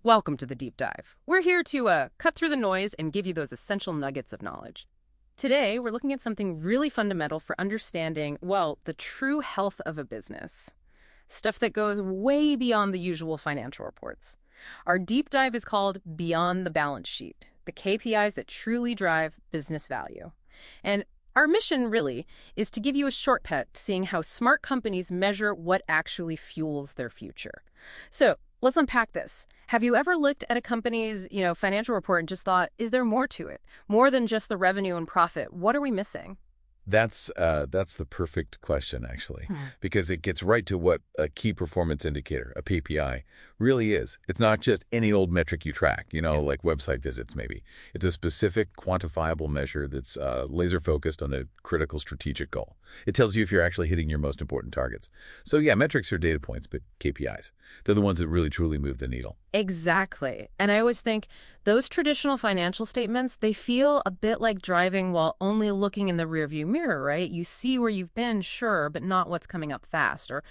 Welcome to the deep dive. We're here to cut through the noise and give you those essential nuggets of knowledge. Today, we're looking at something really fundamental for understanding, well, the true health of a business. Stuff that goes way beyond the usual financial reports. Our deep dive is called Beyond the Balance Sheet, the KPIs that truly drive business value. And our mission, really, is to give you a shortcut to seeing how smart companies measure what actually fuels their future. So, let's unpack this. Have you ever looked at a company's, financial report and just thought, is there more to it? More than just the revenue and profit? What are we missing? That's the perfect question, actually, because it gets right to what a key performance indicator, a KPI, really is. It's not just any old metric you track, like website visits, maybe. It's a specific, quantifiable measure that's laser-focused on a critical strategic goal. It tells you if you're actually hitting your most important targets. So yeah, metrics are data points, but KPIs, they're the ones that really, truly move the needle. Exactly. And I always think those traditional financial statements, they feel a bit like driving while only looking in the rearview mirror, right? You see where you've been, sure, but not what's coming up fast or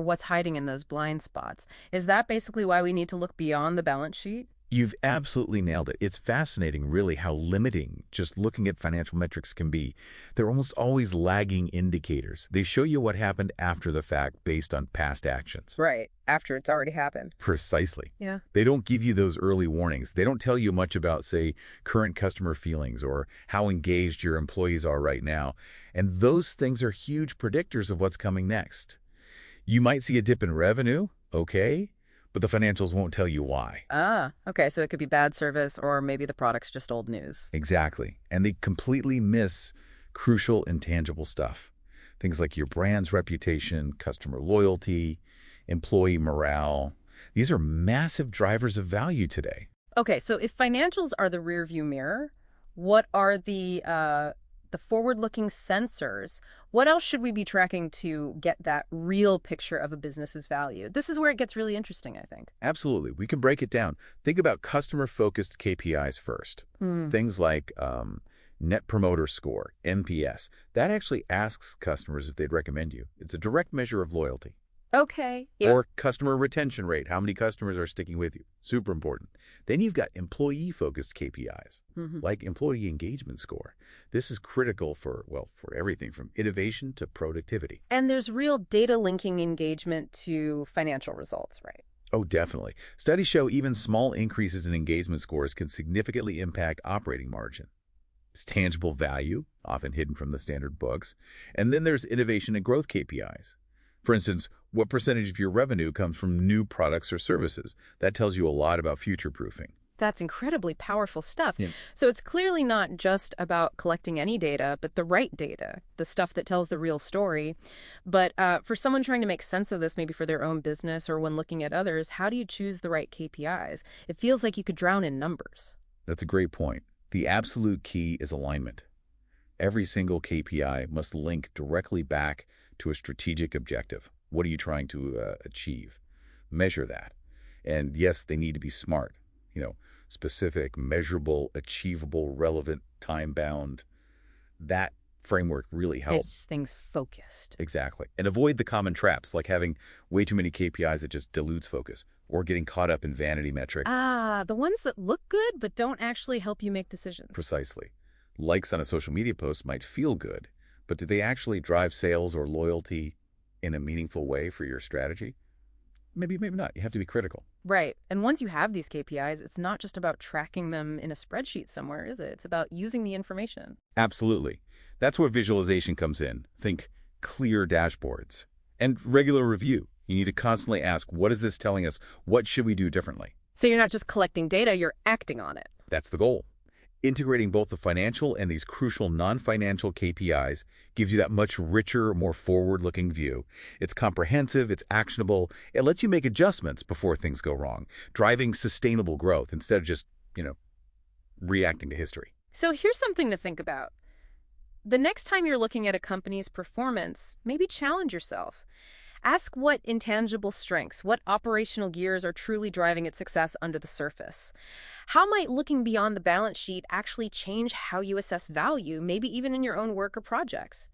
what's hiding in those blind spots. Is that basically why we need to look beyond the balance sheet? You've absolutely nailed it. It's fascinating, really, how limiting just looking at financial metrics can be. They're almost always lagging indicators. They show you what happened after the fact based on past actions. Right, after it's already happened. Precisely. Yeah. They don't give you those early warnings. They don't tell you much about, say, current customer feelings or how engaged your employees are right now. And those things are huge predictors of what's coming next. You might see a dip in revenue, okay, but the financials won't tell you why. Ah, okay, so it could be bad service or maybe the product's just old news. Exactly. And they completely miss crucial intangible stuff. Things like your brand's reputation, customer loyalty, employee morale. These are massive drivers of value today. Okay, so if financials are the rearview mirror, what are the forward-looking sensors? What else should we be tracking to get that real picture of a business's value? This is where it gets really interesting, I think. Absolutely. We can break it down. Think about customer-focused KPIs first. Things like Net Promoter Score, NPS. That actually asks customers if they'd recommend you. It's a direct measure of loyalty. Okay. Yeah. Or customer retention rate, how many customers are sticking with you. Super important. Then you've got employee-focused KPIs, like employee engagement score. This is critical for everything from innovation to productivity. And there's real data linking engagement to financial results, right? Oh, definitely. Studies show even small increases in engagement scores can significantly impact operating margin. It's tangible value, often hidden from the standard books. And then there's innovation and growth KPIs. For instance, what percentage of your revenue comes from new products or services? That tells you a lot about future-proofing. That's incredibly powerful stuff. Yeah. So it's clearly not just about collecting any data, but the right data, the stuff that tells the real story. But for someone trying to make sense of this, maybe for their own business or when looking at others, how do you choose the right KPIs? It feels like you could drown in numbers. That's a great point. The absolute key is alignment. Every single KPI must link directly back to a strategic objective. What are you trying to achieve? Measure that. And yes, they need to be smart, specific, measurable, achievable, relevant, time-bound. That framework really helps. It's things focused. Exactly. And avoid the common traps, like having way too many KPIs that just dilutes focus, or getting caught up in vanity metrics. Ah, the ones that look good but don't actually help you make decisions. Precisely. Likes on a social media post might feel good, but do they actually drive sales or loyalty in a meaningful way for your strategy? Maybe, maybe not. You have to be critical. Right. And once you have these KPIs, it's not just about tracking them in a spreadsheet somewhere, is it? It's about using the information. Absolutely. That's where visualization comes in. Think clear dashboards and regular review. You need to constantly ask, what is this telling us? What should we do differently? So you're not just collecting data, you're acting on it. That's the goal. Integrating both the financial and these crucial non-financial KPIs gives you that much richer, more forward-looking view. It's comprehensive, it's actionable, it lets you make adjustments before things go wrong, driving sustainable growth instead of just, reacting to history. So here's something to think about. The next time you're looking at a company's performance, maybe challenge yourself. Ask what intangible strengths, what operational gears are truly driving its success under the surface. How might looking beyond the balance sheet actually change how you assess value, maybe even in your own work or projects?